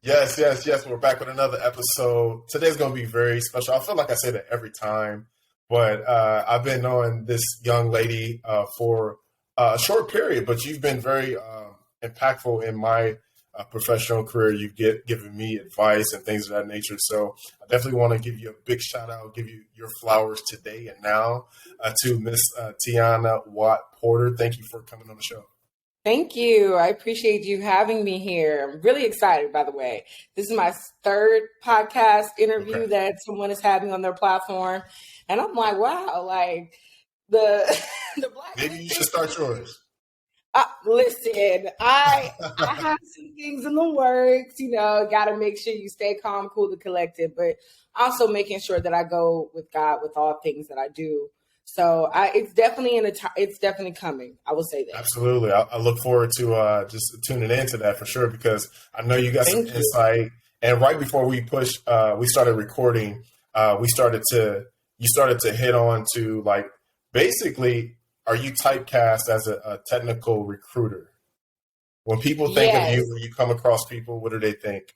Yes, yes, yes. We're back with another episode. Today's going to be very special. I feel like I say that every time, but I've been knowing this young lady for a short period, but you've been very impactful in my professional career. You've given me advice and things of that nature. So I definitely want to give you a big shout out, give you your flowers today and now to Miss Tiana Watt-Porter. Thank you for coming on the show. Thank you. I appreciate you having me here. I'm really excited, by the way. This is my third podcast interview Okay. that someone is having on their platform. And I'm like, wow, like the the Black Maybe you should start yours. listen, I have some things in the works, got to make sure you stay calm, cool, and collected, but also making sure that I go with God with all things that I do. So it's definitely it's definitely coming. I will say that. Absolutely. I look forward to just tuning into that for sure because I know you got some Thank you. insight. And right before we started recording, you started to hit on to like basically, are you typecast as a technical recruiter? When people think of Yes. you, when you come across people, what do they think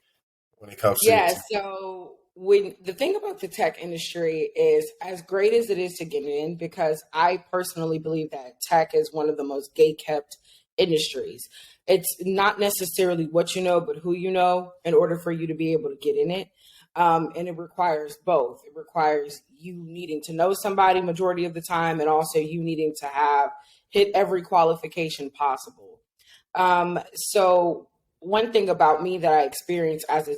when it comes to? Yeah, so when the thing about the tech industry is as great as it is to get in, because I personally believe that tech is one of the most gate kept industries. It's not necessarily what you know, but who you know in order for you to be able to get in it. And it requires both. It requires you needing to know somebody majority of the time, and also you needing to have hit every qualification possible. So one thing about me that I experienced as a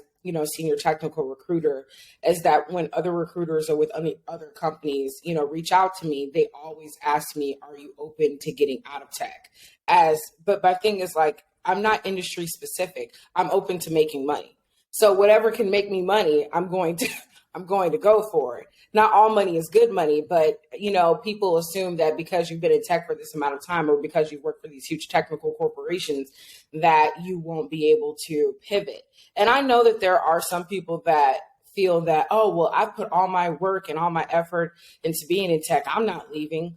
senior technical recruiter is that when other recruiters or with other companies, reach out to me, they always ask me, "Are you open to getting out of tech?" But my thing is like, I'm not industry specific. I'm open to making money. So whatever can make me money, I'm going to I'm going to go for it. Not all money is good money, but people assume that because you've been in tech for this amount of time or because you work for these huge technical corporations that you won't be able to pivot. And I know that there are some people that feel that, oh, well, I've put all my work and all my effort into being in tech. I'm not leaving.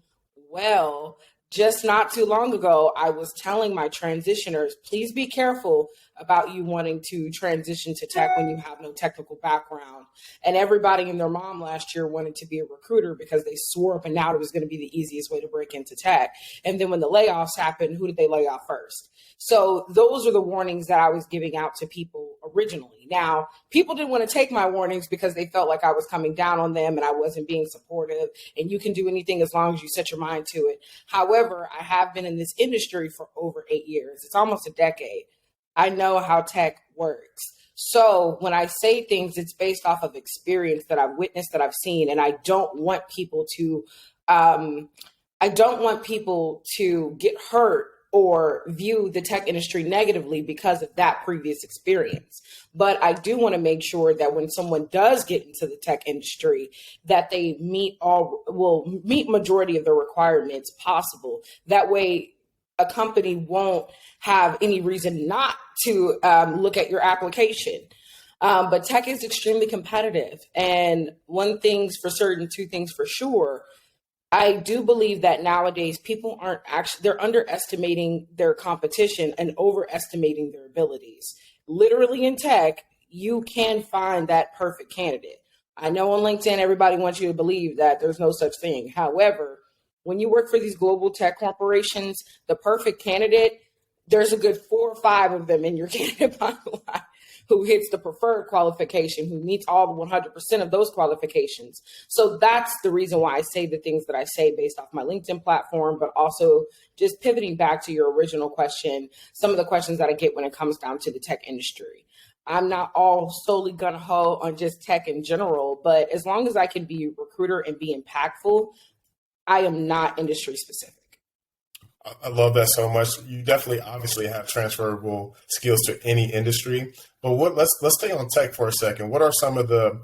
Well, just not too long ago, I was telling my transitioners, please be careful about you wanting to transition to tech when you have no technical background. And everybody and their mom last year wanted to be a recruiter because they swore up and down it was going to be the easiest way to break into tech. And then when the layoffs happened, who did they lay off first? So those are the warnings that I was giving out to people originally. Now, people didn't want to take my warnings because they felt like I was coming down on them and I wasn't being supportive. And you can do anything as long as you set your mind to it. However, I have been in this industry for over 8 years. It's almost a decade. I know how tech works. So when I say things, it's based off of experience that I've witnessed, that I've seen, and I don't want people to get hurt or view the tech industry negatively because of that previous experience. But I do want to make sure that when someone does get into the tech industry, that they meet majority of the requirements possible. That way, a company won't have any reason not to look at your application. But tech is extremely competitive. And one thing's for certain, two things for sure. I do believe that nowadays people they're underestimating their competition and overestimating their abilities. Literally in tech, you can find that perfect candidate. I know on LinkedIn, everybody wants you to believe that there's no such thing. However, when you work for these global tech corporations, the perfect candidate, there's a good 4 or 5 of them in your candidate pipeline who hits the preferred qualification, who meets all the 100% of those qualifications. So that's the reason why I say the things that I say based off my LinkedIn platform, but also just pivoting back to your original question, some of the questions that I get when it comes down to the tech industry. I'm not all solely gung-ho on just tech in general, but as long as I can be a recruiter and be impactful, I am not industry specific. I love that so much. You definitely, obviously, have transferable skills to any industry. But let's stay on tech for a second. What are some of the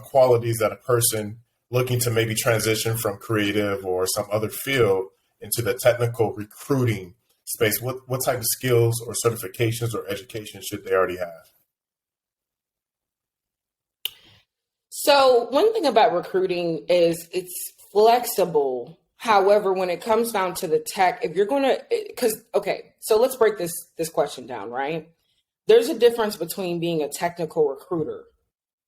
qualities that a person looking to maybe transition from creative or some other field into the technical recruiting space? What type of skills or certifications or education should they already have? So one thing about recruiting is it's flexible. However, when it comes down to the tech, if you're going to, so let's break this question down, right? There's a difference between being a technical recruiter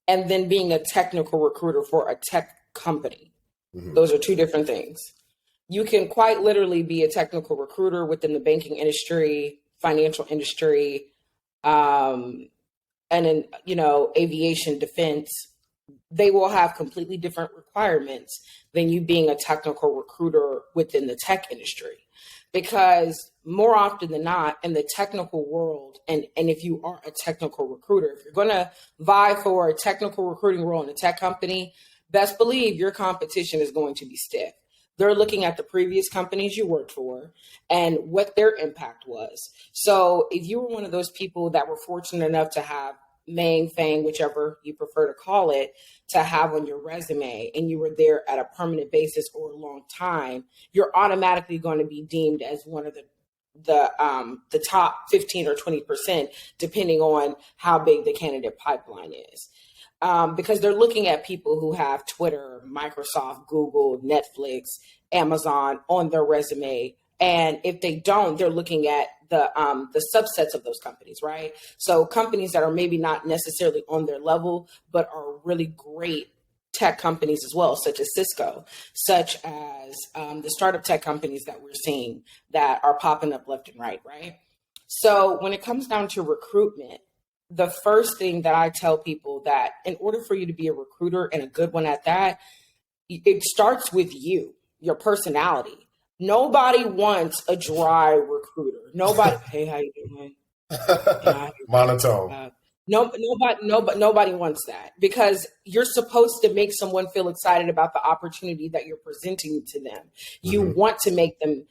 and then being a technical recruiter for a tech company. Those are two different things. You can quite literally be a technical recruiter within the banking industry, financial industry, and in, aviation, defense. They will have completely different requirements than you being a technical recruiter within the tech industry. Because more often than not, in the technical world, and if you are a technical recruiter, if you're going to vie for a technical recruiting role in a tech company, best believe your competition is going to be stiff. They're looking at the previous companies you worked for and what their impact was. So if you were one of those people that were fortunate enough to have fame, whichever you prefer to call it, to have on your resume, and you were there at a permanent basis or a long time, you're automatically going to be deemed as one of the top 15 or 20%, depending on how big the candidate pipeline is. Because they're looking at people who have Twitter, Microsoft, Google, Netflix, Amazon on their resume. And if they don't, they're looking at the subsets of those companies, right? So companies that are maybe not necessarily on their level, but are really great tech companies as well, such as Cisco, such as the startup tech companies that we're seeing that are popping up left and right, right? So when it comes down to recruitment, the first thing that I tell people that in order for you to be a recruiter and a good one at that, it starts with you, your personality. Nobody wants a dry recruiter. Nobody, hey, how you doing? Monotone. Nobody wants that, because you're supposed to make someone feel excited about the opportunity that you're presenting to them. You want to make them,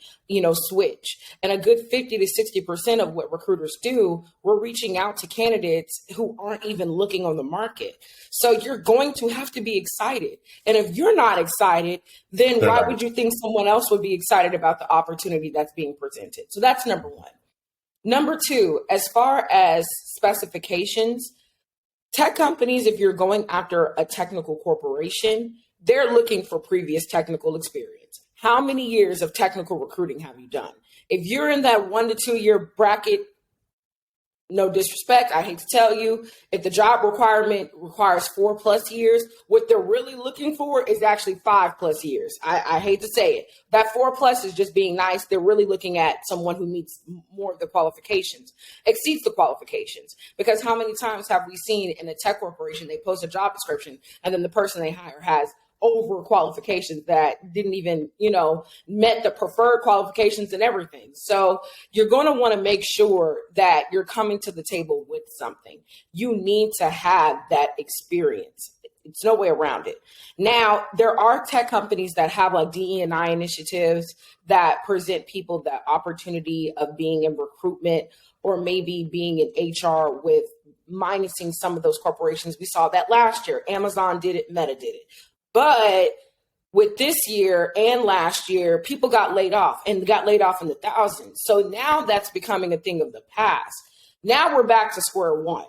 switch. And a good 50 to 60% of what recruiters do, we're reaching out to candidates who aren't even looking on the market. So you're going to have to be excited. And if you're not excited, then why would you think someone else would be excited about the opportunity that's being presented? So that's number one. Number two, as far as specifications, tech companies, if you're going after a technical corporation, they're looking for previous technical experience. How many years of technical recruiting have you done? If you're in that 1 to 2 year bracket, no disrespect, I hate to tell you, if the job requirement requires 4+ years, what they're really looking for is actually 5+ years. I hate to say it. That 4+ is just being nice. They're really looking at someone who meets more of the qualifications, exceeds the qualifications. Because how many times have we seen in a tech corporation, they post a job description and then the person they hire has over qualifications that didn't even, met the preferred qualifications and everything. So you're going to want to make sure that you're coming to the table with something. You need to have that experience. It's no way around it. Now, there are tech companies that have like DE&I initiatives that present people the opportunity of being in recruitment or maybe being in HR with minusing some of those corporations. We saw that last year. Amazon did it, Meta did it. But with this year and last year, people got laid off and got laid off in the thousands. So now that's becoming a thing of the past. Now we're back to square one.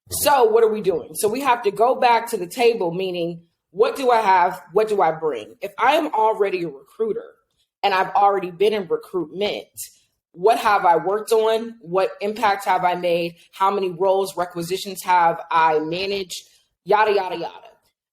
So what are we doing? So we have to go back to the table, meaning what do I have? What do I bring? If I am already a recruiter and I've already been in recruitment, what have I worked on? What impact have I made? How many roles, requisitions have I managed? Yada, yada, yada.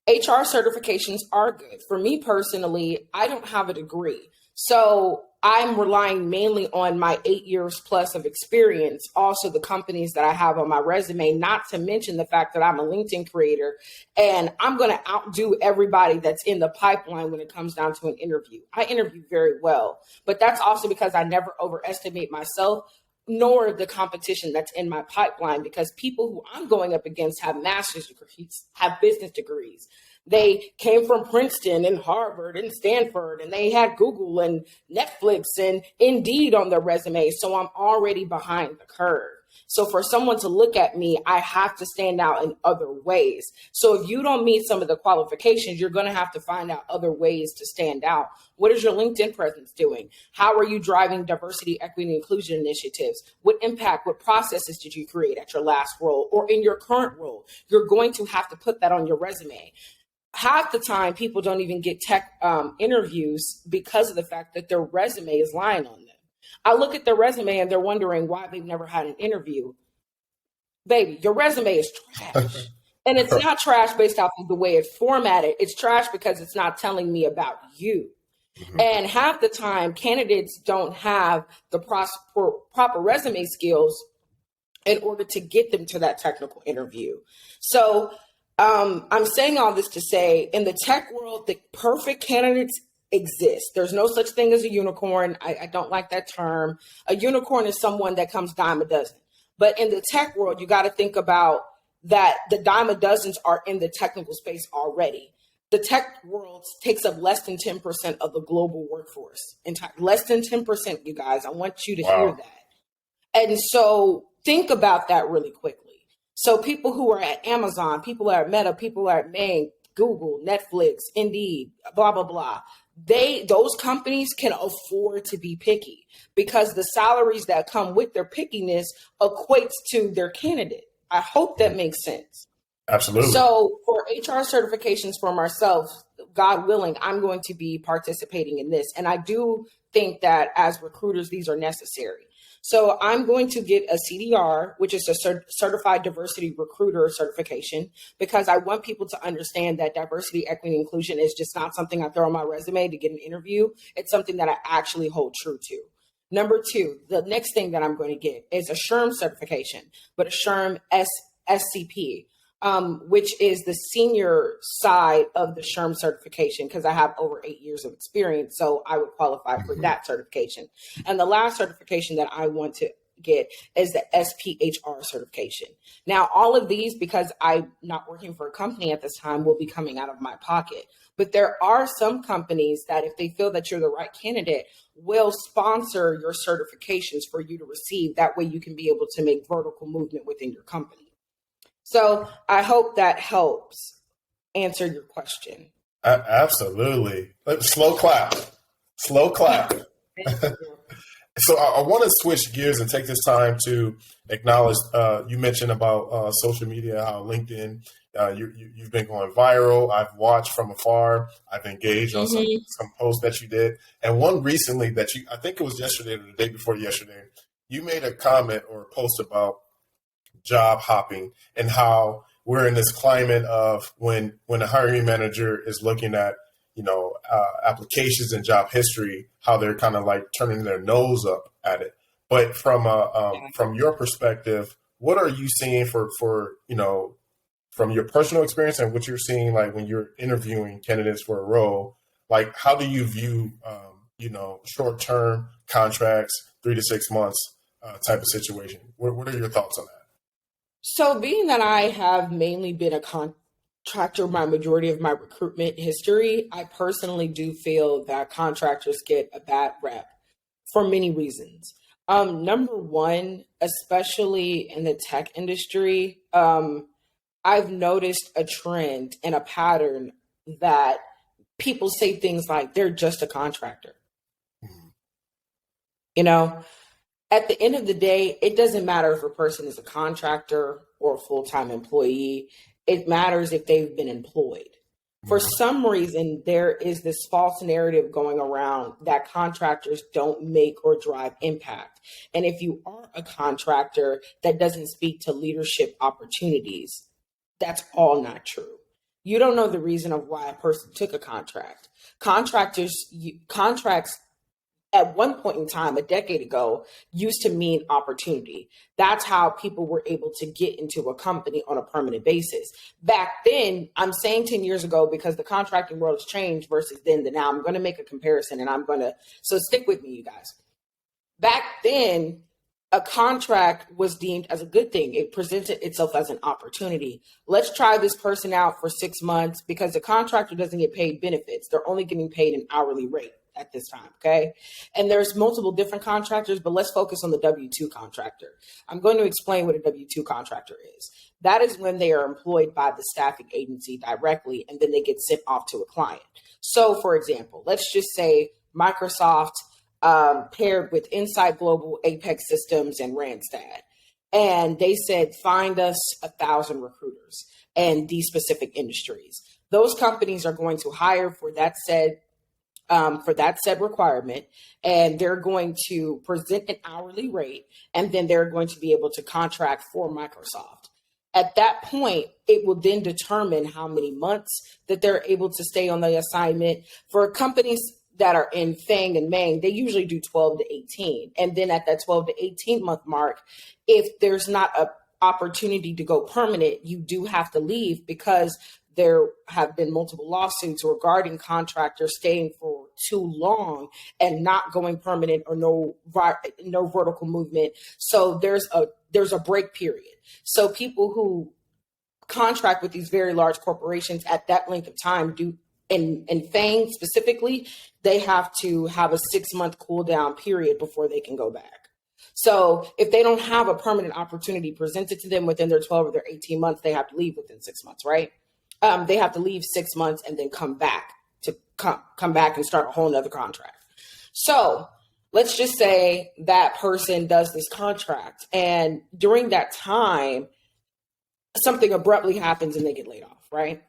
HR certifications are good. For me personally, I don't have a degree. So I'm relying mainly on my 8 years plus of experience. Also, the companies that I have on my resume, not to mention the fact that I'm a LinkedIn creator and I'm going to outdo everybody that's in the pipeline when it comes down to an interview. I interview very well, but that's also because I never overestimate myself nor the competition that's in my pipeline, because people who I'm going up against have master's degrees, have business degrees. They came from Princeton and Harvard and Stanford, and they had Google and Netflix and Indeed on their resume. So I'm already behind the curve. So for someone to look at me, I have to stand out in other ways. So if you don't meet some of the qualifications, you're going to have to find out other ways to stand out. What is your LinkedIn presence doing? How are you driving diversity, equity, and inclusion initiatives? What impact, what processes did you create at your last role or in your current role? You're going to have to put that on your resume. Half the time, people don't even get tech interviews because of the fact that their resume is lying on them. I look at their resume and they're wondering why they've never had an interview. baby, your resume is trash. And it's not trash based off of the way it's formatted. It's trash because it's not telling me about you. Mm-hmm. And half the time, candidates don't have the proper resume skills in order to get them to that technical interview. So I'm saying all this to say, in the tech world, the perfect candidates exist. There's no such thing as a unicorn. I don't like that term. A unicorn is someone that comes dime a dozen. But in the tech world, you got to think about that the dime a dozens are in the technical space already. The tech world takes up less than 10% of the global workforce. Less than 10%, you guys. I want you to hear that. And so think about that really quickly. So people who are at Amazon, people are at Meta, people are at Maine, Google, Netflix, Indeed, blah, blah, blah. Those companies can afford to be picky because the salaries that come with their pickiness equates to their candidate. I hope that makes sense. Absolutely. So for HR certifications for myself, God willing, I'm going to be participating in this. And I do think that as recruiters, these are necessary. So I'm going to get a CDR, which is a Certified Diversity Recruiter certification, because I want people to understand that diversity, equity, and inclusion is just not something I throw on my resume to get an interview. It's something that I actually hold true to. Number two, the next thing that I'm going to get is a SHRM certification, but a SHRM SCP, which is the senior side of the SHRM certification, because I have over 8 years of experience, so I would qualify for that certification. And the last certification that I want to get is the SPHR certification. Now, all of these, because I'm not working for a company at this time, will be coming out of my pocket. But there are some companies that, if they feel that you're the right candidate, will sponsor your certifications for you to receive. That way you can be able to make vertical movement within your company. So I hope that helps answer your question. Absolutely. Slow clap. Slow clap. So I want to switch gears and take this time to acknowledge, you mentioned about social media, how LinkedIn, you've been going viral. I've watched from afar. I've engaged on some posts that you did. And one recently that I think it was yesterday or the day before yesterday, you made a comment or a post about job hopping and how we're in this climate of when a hiring manager is looking at, applications and job history, how they're kind of like turning their nose up at it. But from your perspective, what are you seeing for from your personal experience and what you're seeing, like when you're interviewing candidates for a role, like how do you view, short-term contracts, 3 to 6 months type of situation? What are your thoughts on that? So being that I have mainly been a contractor my majority of my recruitment history, I personally do feel that contractors get a bad rep for many reasons. Number one, especially in the tech industry, I've noticed a trend and a pattern that people say things like they're just a contractor. At the end of the day, it doesn't matter if a person is a contractor or a full-time employee. It matters if they've been employed. For some reason, there is this false narrative going around that contractors don't make or drive impact. And if you are a contractor that doesn't speak to leadership opportunities, that's all not true. You don't know the reason of why a person took a contract. Contracts at one point in time, a decade ago, used to mean opportunity. That's how people were able to get into a company on a permanent basis. Back then, I'm saying 10 years ago because the contracting world has changed versus then to now. I'm going to make a comparison so stick with me, you guys. Back then, a contract was deemed as a good thing. It presented itself as an opportunity. Let's try this person out for 6 months because the contractor doesn't get paid benefits. They're only getting paid an hourly rate at this time, okay? And there's multiple different contractors, but let's focus on the W-2 contractor. I'm going to explain what a W-2 contractor is. That is when they are employed by the staffing agency directly, and then they get sent off to a client. So, for example, let's just say Microsoft paired with Insight Global, Apex Systems, and Randstad. And they said, find us 1,000 recruiters in these specific industries. Those companies are going to hire for that said requirement, and they're going to present an hourly rate, and then they're going to be able to contract for Microsoft. At that point, it will then determine how many months that they're able to stay on the assignment. For companies that are in FANG and MANG, they usually do 12 to 18. And then at that 12 to 18 month mark, if there's not a opportunity to go permanent, you do have to leave, because there have been multiple lawsuits regarding contractors staying for too long and not going permanent, or no vertical movement. So there's a break period. So people who contract with these very large corporations at that length of time do, in FANG specifically, they have to have a 6-month cool down period before they can go back. So if they don't have a permanent opportunity presented to them within their 12 or their 18 months, they have to leave within 6 months, right? They have to leave 6 months and then come back and start a whole nother contract. So let's just say that person does this contract, and during that time, something abruptly happens and they get laid off, right?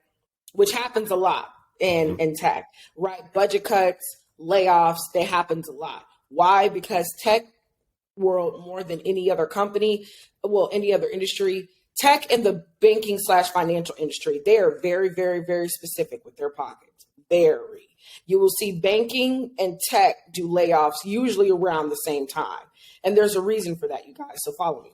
Which happens a lot in tech, right? Budget cuts, layoffs, that happens a lot. Why? Because tech world, more than any other company, any other industry, tech and the banking / financial industry, they are very, very, very specific with their pockets. Very. You will see banking and tech do layoffs usually around the same time. And there's a reason for that, you guys. So follow me.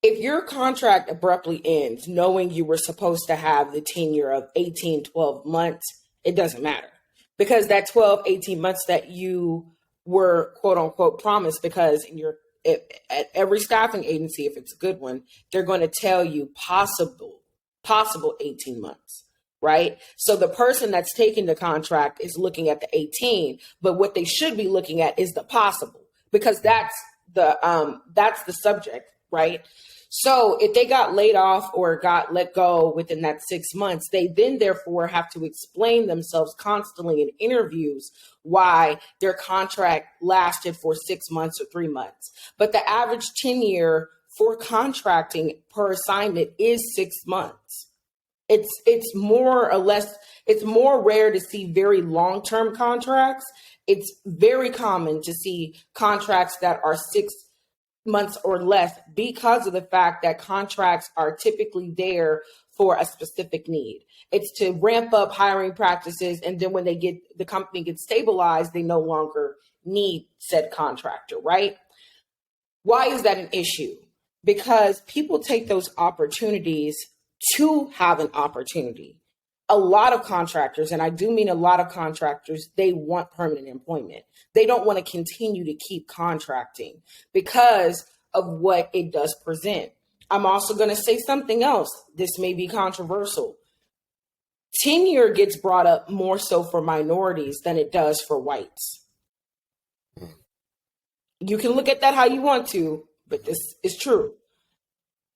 If your contract abruptly ends, knowing you were supposed to have the tenure of 18, 12 months, it doesn't matter. Because that 12, 18 months that you were, quote unquote, promised, because at every staffing agency, if it's a good one, they're going to tell you possible 18 months, right? So the person that's taking the contract is looking at the 18, but what they should be looking at is the possible, because that's the subject, right? So if they got laid off or got let go within that 6 months, they then therefore have to explain themselves constantly in interviews why their contract lasted for 6 months or 3 months. But the average tenure for contracting per assignment is 6 months. It's more or less, it's more rare to see very long-term contracts. It's very common to see contracts that are 6 months or less, because of the fact that contracts are typically there for a specific need. It's to ramp up hiring practices, and then when the company gets stabilized, they no longer need said contractor, right? Why is that an issue? Because people take those opportunities to have an opportunity. A lot of contractors, and I do mean a lot of contractors, they want permanent employment. They don't want to continue to keep contracting because of what it does present. I'm also going to say something else. This may be controversial. Tenure gets brought up more so for minorities than it does for whites. You can look at that how you want to, but this is true.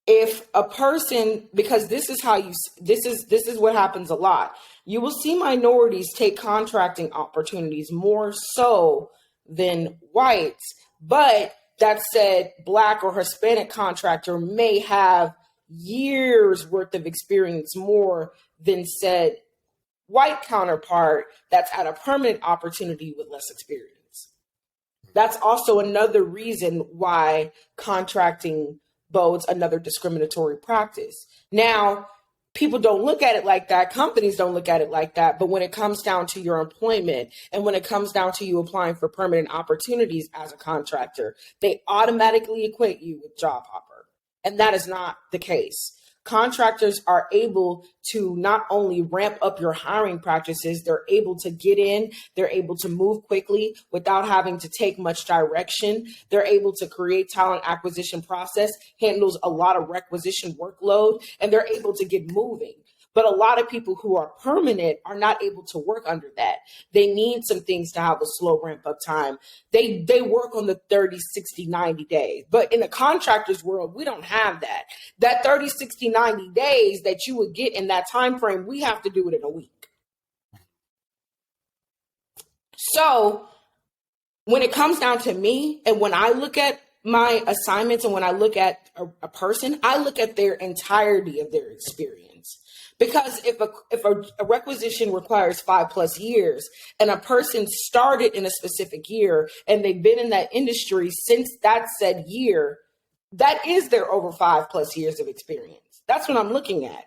If a person, because this is what happens a lot. You will see minorities take contracting opportunities more so than whites. But that said, Black or Hispanic contractor may have years worth of experience more than said white counterpart that's at a permanent opportunity with less experience. That's also another reason why contracting bodes another discriminatory practice. Now, people don't look at it like that. Companies don't look at it like that. But when it comes down to your employment and when it comes down to you applying for permanent opportunities as a contractor, they automatically equate you with job hopper. And that is not the case. Contractors are able to not only ramp up your hiring practices, they're able to get in, they're able to move quickly without having to take much direction. They're able to create talent acquisition process, handles a lot of requisition workload, and they're able to get moving. But a lot of people who are permanent are not able to work under that. They need some things to have a slow ramp up time. They work on the 30, 60, 90 days. But in the contractors world, we don't have that. That 30, 60, 90 days that you would get in that time frame, we have to do it in a week. So when it comes down to me, and when I look at my assignments and when I look at a person, I look at their entirety of their experience. Because if a requisition requires 5+ years and a person started in a specific year and they've been in that industry since that said year, That is their over 5+ years of experience. That's what I'm looking at.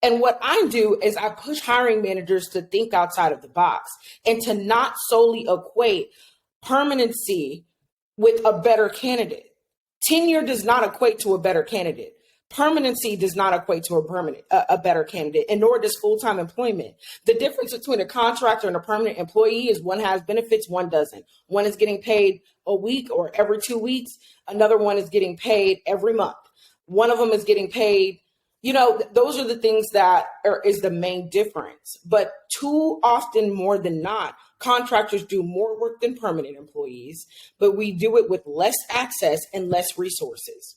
And what I do is I push hiring managers to think outside of the box and to not solely equate permanency with a better candidate. Tenure does not equate to a better candidate. Permanency does not equate to a better candidate, and nor does full-time employment. The difference between a contractor and a permanent employee is one has benefits, one doesn't. One is getting paid a week or every 2 weeks. Another one is getting paid every month. One of them is getting paid, those are the things that is the main difference. But too often, more than not, contractors do more work than permanent employees, but we do it with less access and less resources.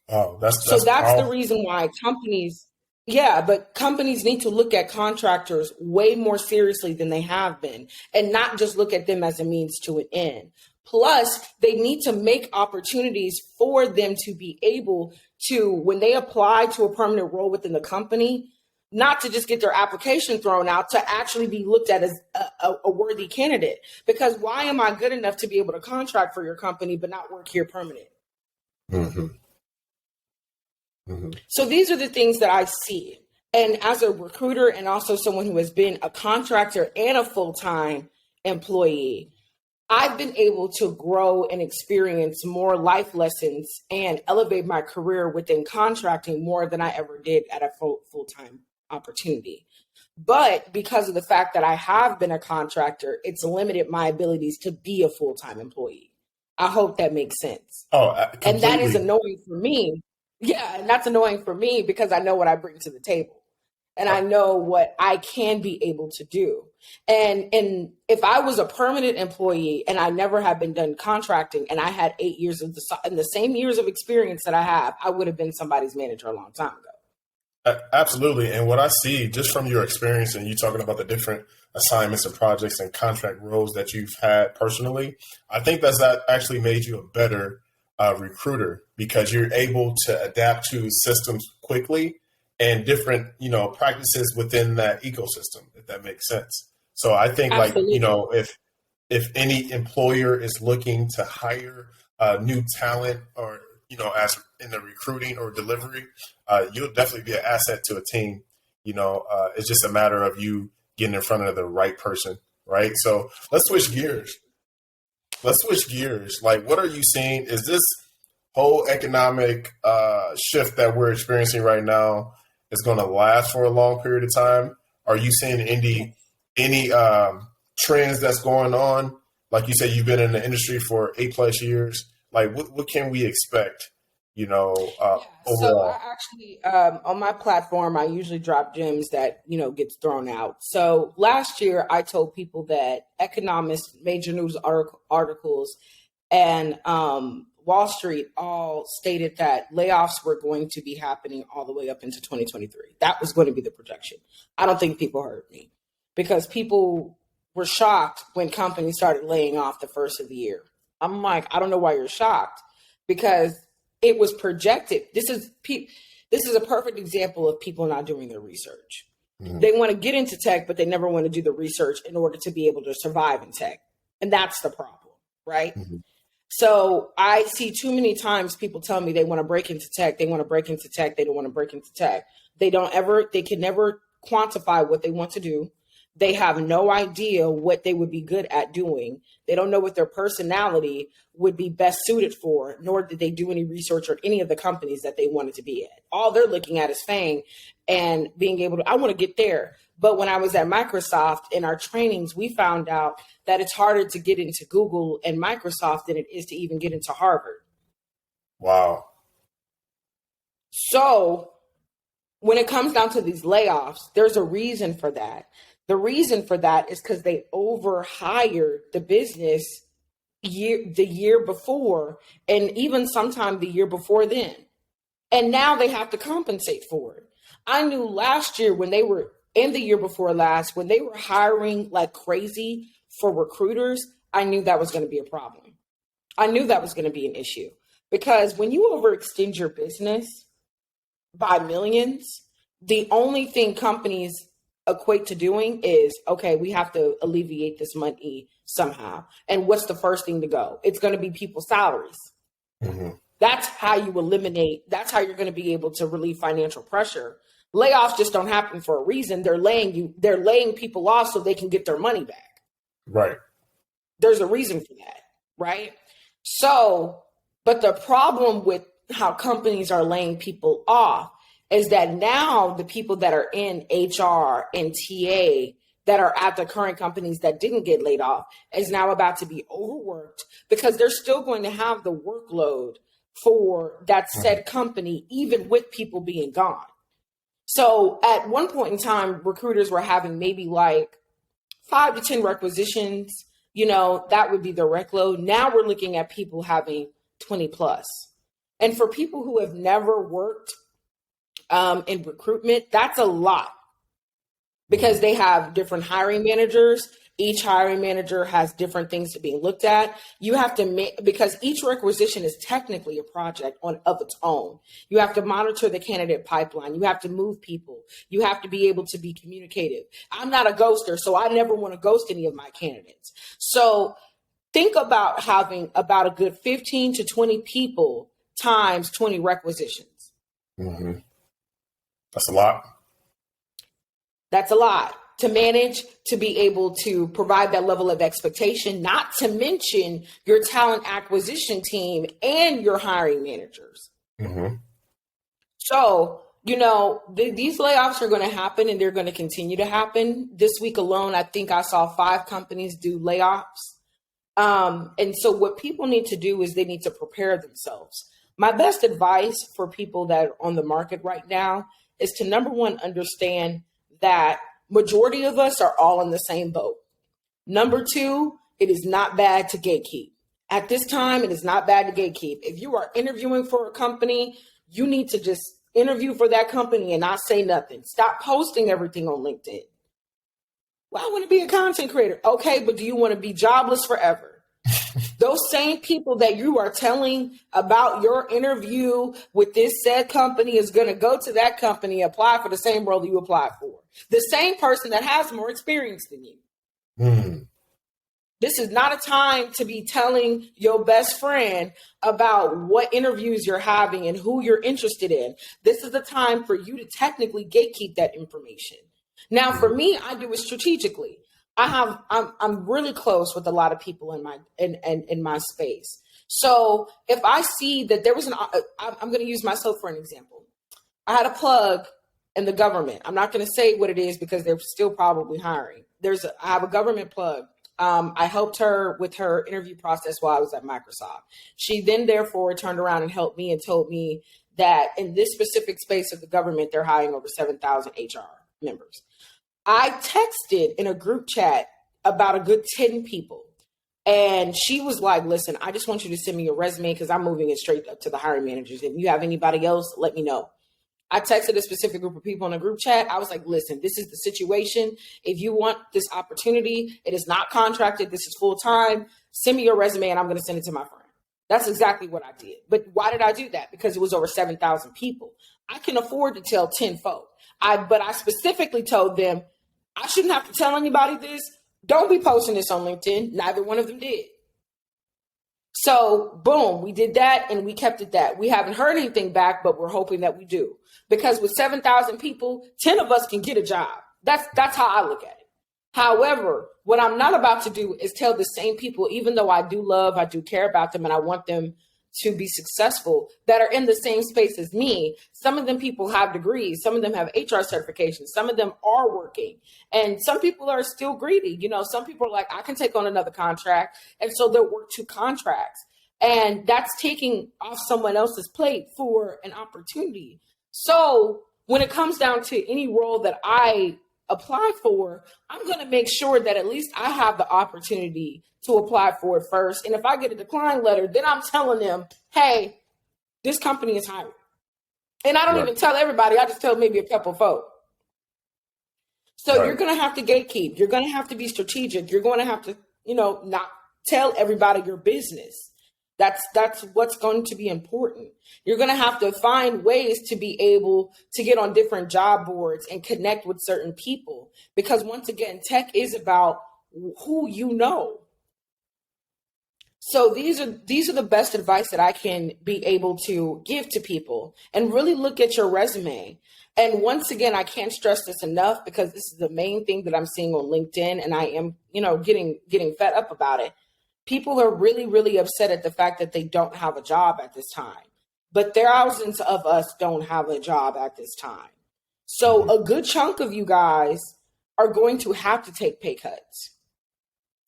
Oh, that's the reason why companies need to look at contractors way more seriously than they have been, and not just look at them as a means to an end. Plus, they need to make opportunities for them to be able to, when they apply to a permanent role within the company, not to just get their application thrown out, to actually be looked at as a worthy candidate. Because why am I good enough to be able to contract for your company but not work here permanent? Mm-hmm. Mm-hmm. So these are the things that I see. And as a recruiter and also someone who has been a contractor and a full-time employee, I've been able to grow and experience more life lessons and elevate my career within contracting more than I ever did at a full-time opportunity. But because of the fact that I have been a contractor, it's limited my abilities to be a full-time employee. I hope that makes sense. Oh, completely. And that is annoying for me. Yeah, and that's annoying for me because I know what I bring to the table. And I know what I can be able to do. And if I was a permanent employee and I never had been done contracting and I had 8 years of the same years of experience that I have, I would have been somebody's manager a long time ago. Absolutely. And what I see just from your experience and you talking about the different assignments and projects and contract roles that you've had personally, I think that actually made you a better recruiter because you're able to adapt to systems quickly and different, practices within that ecosystem, if that makes sense. So I think Absolutely. if any employer is looking to hire new talent or, as in the recruiting or delivery, you'll definitely be an asset to a team. It's just a matter of you getting in front of the right person. Right. So let's switch gears. Like, what are you seeing? Is this whole economic shift that we're experiencing right now is going to last for a long period of time? Are you seeing any trends that's going on? Like you said, you've been in the industry for 8+ years. Like, what can we expect? Overall. So I actually, on my platform, I usually drop gems that, gets thrown out. So last year, I told people that economists, major news articles, and Wall Street all stated that layoffs were going to be happening all the way up into 2023. That was going to be the projection. I don't think people heard me because people were shocked when companies started laying off the first of the year. I'm like, I don't know why you're shocked, because it was projected. This is a perfect example of people not doing their research. Mm-hmm. They want to get into tech, but they never want to do the research in order to be able to survive in tech. And that's the problem, right? Mm-hmm. So I see too many times people tell me they want to break into tech. They want to break into tech. They don't want to break into tech. They can never quantify what they want to do. They have no idea what they would be good at doing. They don't know what their personality would be best suited for, nor did they do any research on any of the companies that they wanted to be at. All they're looking at is fame and being able to, I want to get there. But when I was at Microsoft in our trainings, we found out that it's harder to get into Google and Microsoft than it is to even get into Harvard. Wow. So when it comes down to these layoffs, there's a reason for that. The reason for that is because they overhired the business the year before, and even sometime the year before then. And now they have to compensate for it. I knew last year when they were, and the year before last, when they were hiring like crazy for recruiters, I knew that was going to be a problem. I knew that was going to be an issue, because when you overextend your business by millions, the only thing companies equate to doing is, okay, we have to alleviate this money somehow. And what's the first thing to go? It's going to be people's salaries. Mm-hmm. That's how you eliminate, that's how you're going to be able to relieve financial pressure. Layoffs just don't happen for a reason. They're laying people off so they can get their money back. Right. There's a reason for that, right? So, but the problem with how companies are laying people off is that now the people that are in HR and TA that are at the current companies that didn't get laid off is now about to be overworked because they're still going to have the workload for that said company, even with people being gone. So at one point in time, recruiters were having maybe like 5 to 10 requisitions, that would be the rec load. Now we're looking at people having 20 plus. And for people who have never worked in recruitment, that's a lot because they have different hiring managers. Each hiring manager has different things to be looked at. You have to because each requisition is technically a project of its own. You have to monitor the candidate pipeline. You have to move people. You have to be able to be communicative. I'm not a ghoster, so I never want to ghost any of my candidates. So think about having about a good 15 to 20 people times 20 requisitions. Mm-hmm. That's a lot. That's a lot to manage, to be able to provide that level of expectation, not to mention your talent acquisition team and your hiring managers. Mm-hmm. So, these layoffs are going to happen and they're going to continue to happen. This week alone, I think I saw 5 companies do layoffs. And so what people need to do is they need to prepare themselves. My best advice for people that are on the market right now is to, number one, understand that majority of us are all in the same boat. Number two, it is not bad to gatekeep. At this time, it is not bad to gatekeep. If you are interviewing for a company, you need to just interview for that company and not say nothing. Stop posting everything on LinkedIn. Well, I want to be a content creator. Okay, but do you want to be jobless forever? Those same people that you are telling about your interview with this said company is going to go to that company, apply for the same role that you applied for. The same person that has more experience than you. Mm. This is not a time to be telling your best friend about what interviews you're having and who you're interested in. This is the time for you to technically gatekeep that information. Now, for me, I do it strategically. I'm really close with a lot of people in my space. So if I see that there was I'm going to use myself for an example. I had a plug in the government. I'm not going to say what it is because they're still probably hiring. I have a government plug. I helped her with her interview process while I was at Microsoft. She then therefore turned around and helped me and told me that in this specific space of the government, they're hiring over 7,000 HR members. I texted in a group chat about a good 10 people. And she was like, listen, I just want you to send me your resume because I'm moving it straight up to the hiring managers. If you have anybody else, let me know. I texted a specific group of people in a group chat. I was like, listen, this is the situation. If you want this opportunity, it is not contracted. This is full time. Send me your resume and I'm going to send it to my friend. That's exactly what I did. But why did I do that? Because it was over 7,000 people. I can afford to tell 10 folk. But I specifically told them, I shouldn't have to tell anybody this. Don't be posting this on LinkedIn. Neither one of them did. So, boom, we did that and we kept it that. We haven't heard anything back, but we're hoping that we do. Because with 7,000 people, 10 of us can get a job. That's how I look at it. However, what I'm not about to do is tell the same people, even though I do care about them and I want them to be successful, that are in the same space as me. Some of them people have degrees. Some of them have HR certifications. Some of them are working. And some people are still greedy. Some people are like, I can take on another contract. And so they'll work 2 contracts. And that's taking off someone else's plate for an opportunity. So when it comes down to any role that I apply for, I'm going to make sure that at least I have the opportunity to apply for it first. And if I get a decline letter, then I'm telling them, hey, this company is hiring. And I don't even tell everybody. I just tell maybe a couple folk. So you're going to have to gatekeep. You're going to have to be strategic. You're going to have to, not tell everybody your business. That's what's going to be important. You're going to have to find ways to be able to get on different job boards and connect with certain people. Because once again, tech is about who you know. So these are the best advice that I can be able to give to people, and really look at your resume. And once again, I can't stress this enough, because this is the main thing that I'm seeing on LinkedIn, and I am, getting fed up about it. People are really, really upset at the fact that they don't have a job at this time. But thousands of us don't have a job at this time. So a good chunk of you guys are going to have to take pay cuts.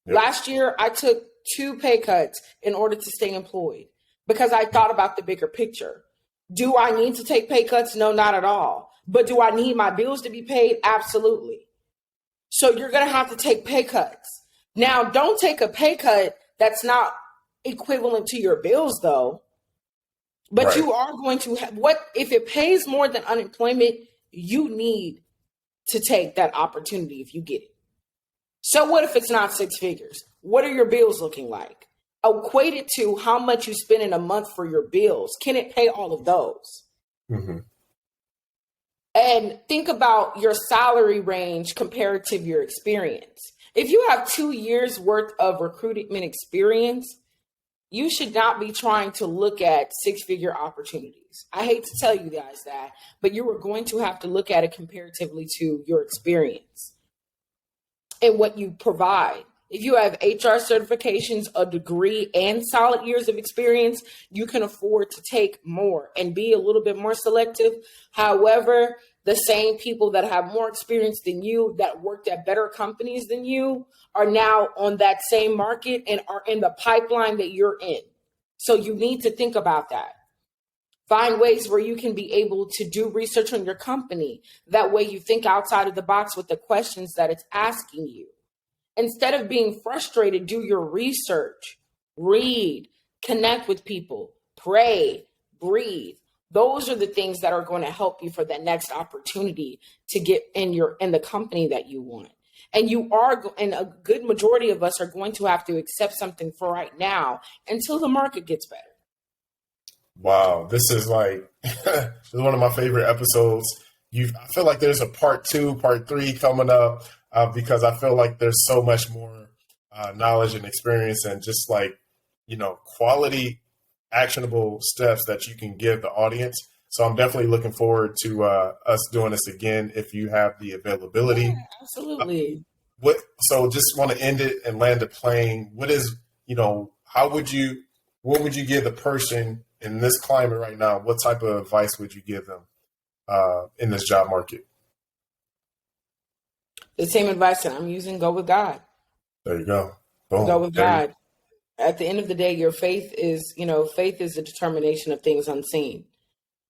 Yep. Last year, I took 2 pay cuts in order to stay employed, because I thought about the bigger picture. Do I need to take pay cuts? No, not at all. But do I need my bills to be paid? Absolutely. So you're going to have to take pay cuts. Now, don't take a pay cut that's not equivalent to your bills, though. But right. You are going to have, what if it pays more than unemployment? You need to take that opportunity if you get it. So what if it's not 6 figures? What are your bills looking like? Equate it to how much you spend in a month for your bills. Can it pay all of those? Mm-hmm. And think about your salary range compared to your experience. If you have 2 years worth of recruitment experience, you should not be trying to look at 6-figure opportunities. I hate to tell you guys that, but you are going to have to look at it comparatively to your experience and what you provide. If you have HR certifications, a degree, and solid years of experience, you can afford to take more and be a little bit more selective. However, the same people that have more experience than you, that worked at better companies than you, are now on that same market and are in the pipeline that you're in. So you need to think about that. Find ways where you can be able to do research on your company. That way you think outside of the box with the questions that it's asking you. Instead of being frustrated, do your research, read, connect with people, pray, breathe. Those are the things that are going to help you for that next opportunity to get in the company that you want. And and a good majority of us are going to have to accept something for right now until the market gets better. Wow, this is like this is one of my favorite episodes. I feel like there's a part 2, part 3 coming up because I feel like there's so much more knowledge and experience and just like, quality, actionable steps that you can give the audience. So I'm definitely looking forward to us doing this again if you have the availability. Yeah, absolutely. So just want to end it and land the plane. What would you give the person in this climate right now? What type of advice would you give them in this job market? The same advice that I'm using: go with God. There you go. Boom. Go with God. At the end of the day, your faith is a determination of things unseen.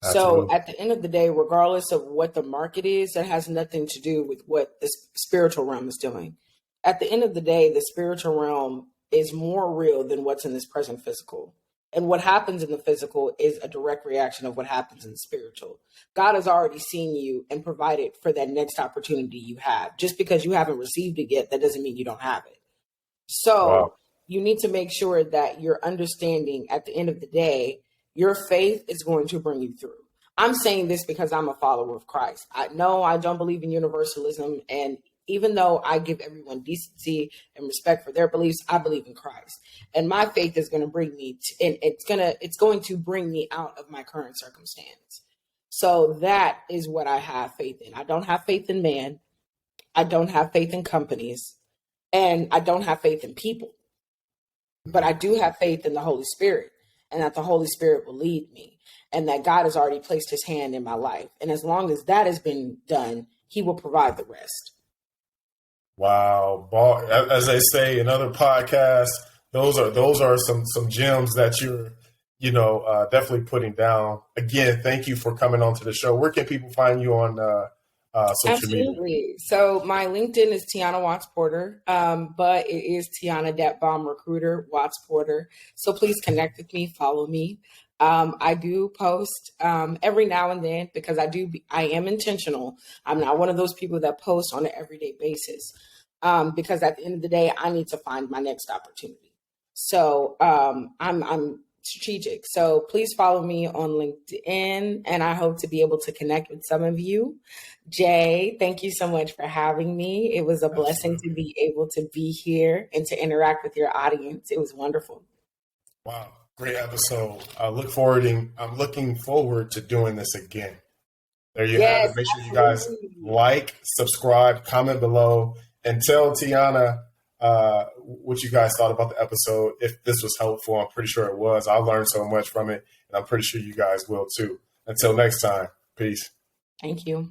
Absolutely. So at the end of the day, regardless of what the market is, that has nothing to do with what the spiritual realm is doing. At the end of the day, the spiritual realm is more real than what's in this present physical. And what happens in the physical is a direct reaction of what happens in the spiritual. God has already seen you and provided for that next opportunity you have. Just because you haven't received it yet, that doesn't mean you don't have it. So wow. You need to make sure that you're understanding at the end of the day, your faith is going to bring you through. I'm saying this because I'm a follower of Christ. I don't believe in universalism. And even though I give everyone decency and respect for their beliefs, I believe in Christ. And my faith is going to bring me and it's going to bring me out of my current circumstance. So that is what I have faith in. I don't have faith in man. I don't have faith in companies, and I don't have faith in people. But I do have faith in the Holy Spirit, and that the Holy Spirit will lead me, and that God has already placed his hand in my life. And as long as that has been done, he will provide the rest. Wow. As they say in other podcasts, those are some gems that you're, definitely putting down. Again, thank you for coming on to the show. Where can people find you on social media? Absolutely. So my LinkedIn is Tiana Watt-Porter, but it is Tiana Bomb Recruiter Watt-Porter. So please connect with me, follow me. I do post every now and then because I am intentional. I'm not one of those people that post on an everyday basis because at the end of the day, I need to find my next opportunity. So I'm strategic. So please follow me on LinkedIn, and I hope to be able to connect with some of you. Jay, thank you so much for having me. It was a blessing to be able to be here and to interact with your audience. It was wonderful. Wow, great episode. I'm looking forward to doing this again. There you have Yes, it. Make sure you guys absolutely. like, subscribe, comment below, and tell Tiana what you guys thought about the episode. If this was helpful, I'm pretty sure it was. I learned so much from it, and I'm pretty sure you guys will too. Until next time, peace. Thank you.